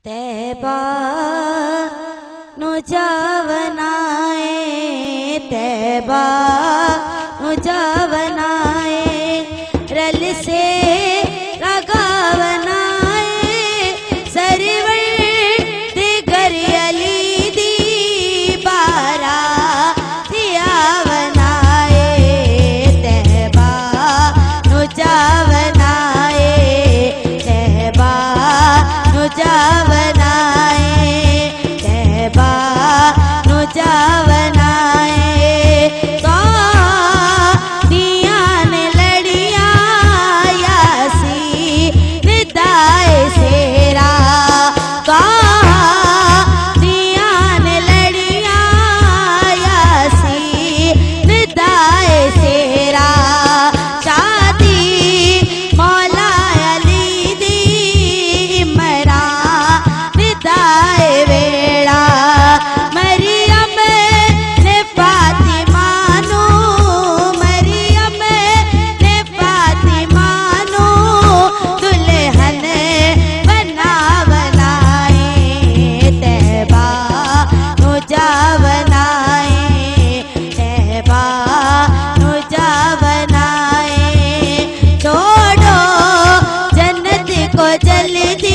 तैबा नु जावनाए, तैबा नु जावनाए, रल से लगावनाए, सरवर दिगर अली दी बारा दियावनाए, तैबा नु जावनाए, तैबा नु जावनाए, तैबा नु जावनाए, तो दियान लड़िया यासी निदाए सेरा, तो दियान लड़िया यासी निदाए सेरा, शादी मौला अली दी इमरा निदाए वेड़ा, मरियम ने फातिमा नु, मरियम ने फातिमा नु दुल्हन बनावनाए, तैबा नु जावनाए, तैबा नु जावनाए, छोड़ो जन्नत को जल्दी